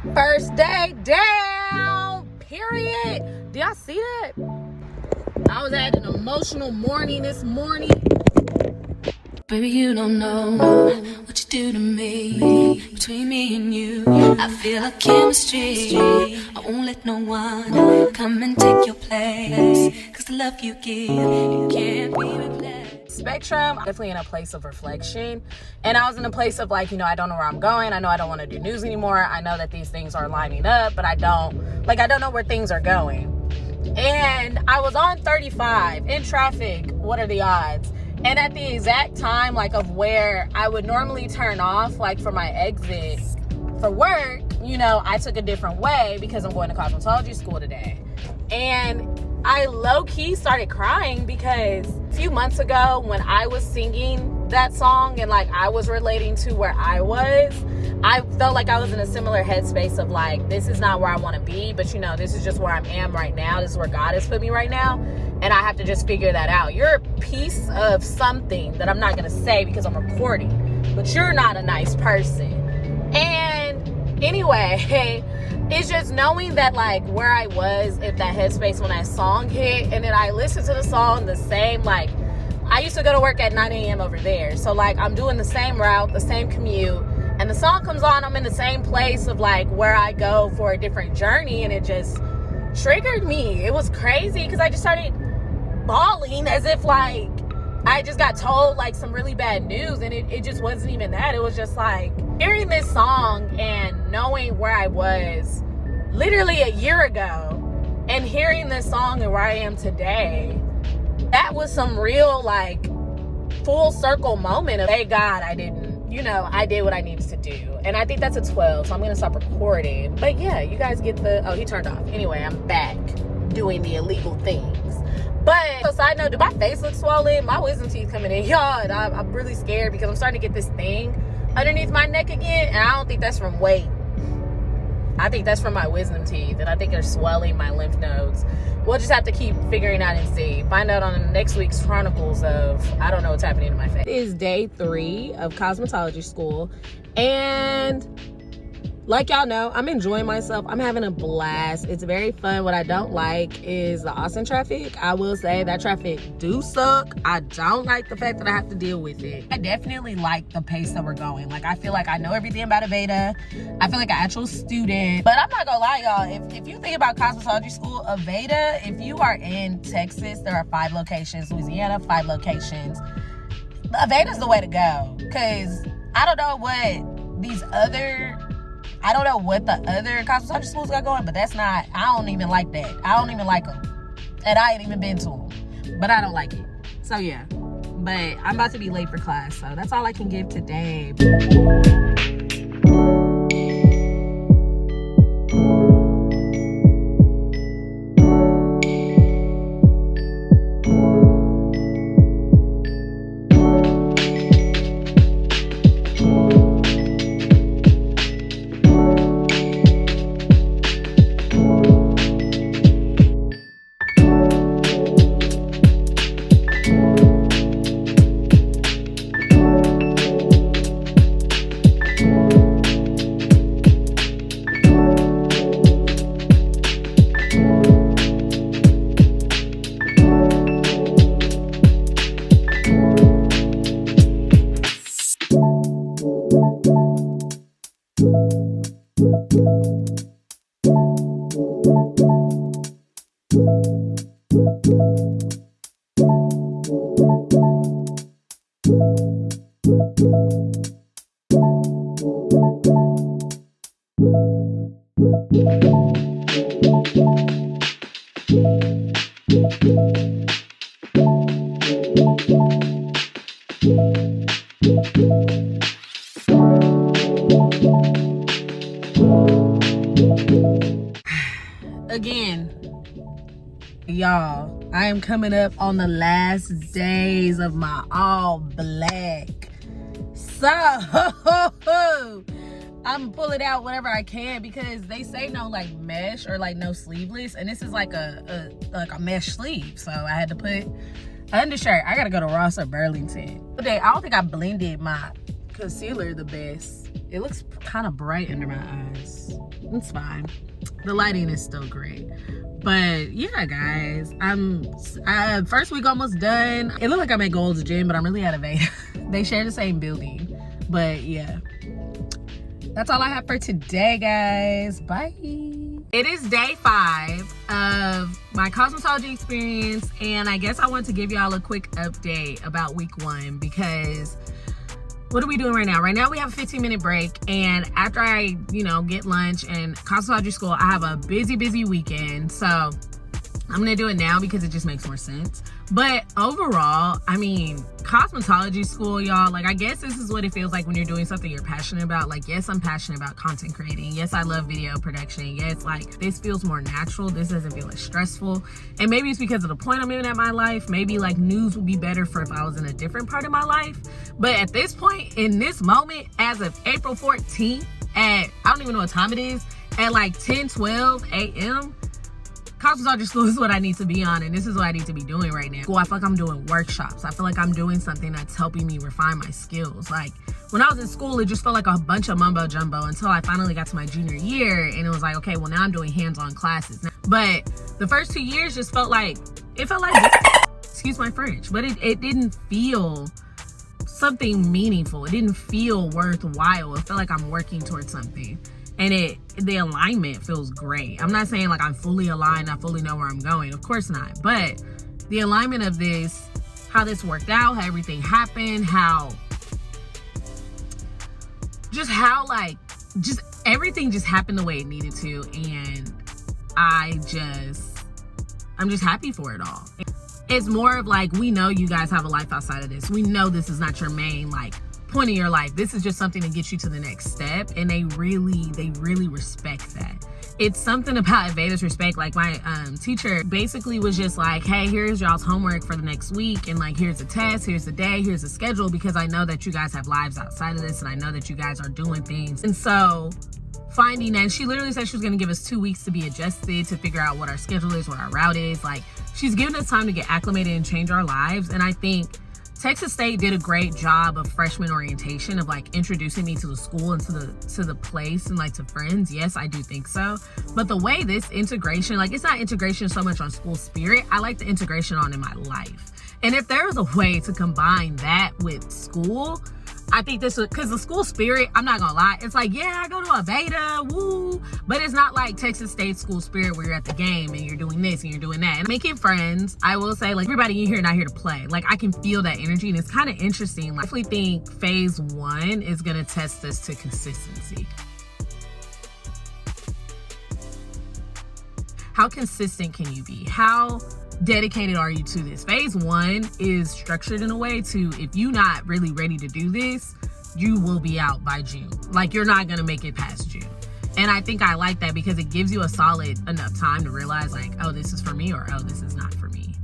First day down, period. Do y'all see that? I was at an emotional morning this morning. Baby, you don't know what you do to me. Between me and you, I feel a chemistry. I won't let no one come and take your place. Cause the love you give, it can't be replaced. Spectrum, definitely in a place of reflection. And I was in a place of like, I don't know where I'm going. I know I don't want to do news anymore. I know that these things are lining up, but I don't know where things are going. And I was on 35 in traffic. What are the odds? And at the exact time, of where I would normally turn off, for my exit for work, I took a different way because I'm going to cosmetology school today. And I low-key started crying because a few months ago when I was singing that song and I was relating to where I was, I felt like I was in a similar headspace of this is not where I want to be, but this is just where I am right now. This is where God has put me right now. And I have to just figure that out. You're a piece of something that I'm not going to say because I'm recording, but you're not a nice person. And anyway, it's just knowing that where I was at that headspace when that song hit, and then I listened to the song the same, I used to go to work at 9 a.m. over there. So I'm doing the same route, the same commute, and the song comes on, I'm in the same place of where I go for a different journey, and it just triggered me. It was crazy because I just started bawling as if I just got told some really bad news, and it just wasn't even that. It was just hearing this song and knowing where I was literally a year ago and hearing this song and where I am today. That was some real full circle moment of, thank God I didn't, I did what I needed to do. And I think that's a 12, so I'm gonna stop recording. But yeah, you guys get he turned off. Anyway, I'm back doing the illegal things. But, so side note, do my face look swollen? My wisdom teeth coming in, y'all, and I'm really scared because I'm starting to get this thing underneath my neck again, and I don't think that's from weight. I think that's from my wisdom teeth, and I think they're swelling my lymph nodes. We'll just have to keep figuring out and see. Find out on next week's chronicles of, I don't know what's happening to my face. It is day 3 of cosmetology school, and like y'all know, I'm enjoying myself. I'm having a blast. It's very fun. What I don't like is the Austin traffic. I will say that traffic do suck. I don't like the fact that I have to deal with it. I definitely like the pace that we're going. I feel like I know everything about Aveda. I feel like an actual student. But I'm not gonna lie, y'all. If you think about cosmetology school, Aveda, if you are in Texas, there are 5 locations. Louisiana, 5 locations. Aveda's the way to go. Because I don't know what the other cosmetology schools got going, but that's not, I don't even like that. I don't even like them. And I ain't even been to them. But I don't like it. So yeah. But I'm about to be late for class, so that's all I can give today. Again, y'all, I am coming up on the last days of my all black. So I'm pulling out whatever I can because they say no mesh or no sleeveless, and this is a mesh sleeve. So I had to put undershirt. I gotta go to Ross or Burlington. Today, I don't think I blended my concealer the best. it looks kind of bright under my eyes. It's fine. The lighting is still great. But yeah, guys, first week almost done. It looked like I'm at Gold's Gym, but I'm really at Aveda. They share the same building. But yeah, that's all I have for today, guys. Bye. It is day 5 of my cosmetology experience, and I guess I want to give y'all a quick update about week 1 because what are we doing right now? Right now we have a 15-minute break, and after I, get lunch and cosmetology school, I have a busy weekend. So I'm gonna do it now because it just makes more sense. But overall, I mean, cosmetology school, y'all, like, I guess this is what it feels like when you're doing something you're passionate about. Like, yes, I'm passionate about content creating. Yes, I love video production. Yes, like, this feels more natural. This doesn't feel as stressful. And maybe it's because of the point I'm in at my life. Maybe like news would be better for if I was in a different part of my life. But at this point, in this moment, as of April 14th at, I don't even know what time it is, at like 10:12 a.m., cosmetology school is what I need to be on, and this is what I need to be doing right now. I feel like I'm doing workshops. I feel like I'm doing something that's helping me refine my skills. Like, when I was in school, it just felt like a bunch of mumbo jumbo until I finally got to my junior year, and it was like, okay, well, now I'm doing hands-on classes. But the first 2 years just felt like, excuse my French, but it didn't feel something meaningful. It didn't feel worthwhile. It felt like I'm working towards something. And the alignment feels great. I'm not saying like I'm fully aligned, I fully know where I'm going. Of course not. But the alignment of this, how this worked out, how everything happened, how everything just happened the way it needed to. And I'm just happy for it all. It's more of like, we know you guys have a life outside of this. We know this is not your main like point of your life. This is just something to get you to the next step, and they really respect that. It's something about Aveda's respect. Like, my teacher basically was just like, hey, here's y'all's homework for the next week, and like, here's the test, here's the day, here's the schedule, because I know that you guys have lives outside of this, and I know that you guys are doing things. And so finding that, she literally said she was going to give us 2 weeks to be adjusted, to figure out what our schedule is, what our route is. Like, she's given us time to get acclimated and change our lives. And I think Texas State did a great job of freshman orientation, of like introducing me to the school and to the place and like to friends. Yes, I do think so. But the way this integration, like, it's not integration so much on school spirit. I like the integration on in my life. And if there was a way to combine that with school, I think this would, because the school spirit, I'm not gonna lie, it's like, yeah, I go to Aveda, woo, but it's not like Texas State school spirit where you're at the game and you're doing this and you're doing that. And making friends, I will say, like, everybody in here not here to play. Like, I can feel that energy, and it's kind of interesting. I definitely think phase 1 is gonna test us to consistency. How consistent can you be? How dedicated are you to this? Phase 1 is structured in a way to, if you're not really ready to do this, you will be out by June. Like, you're not gonna make it past June. And I think I like that because it gives you a solid enough time to realize like, oh, this is for me, or oh, this is not for me.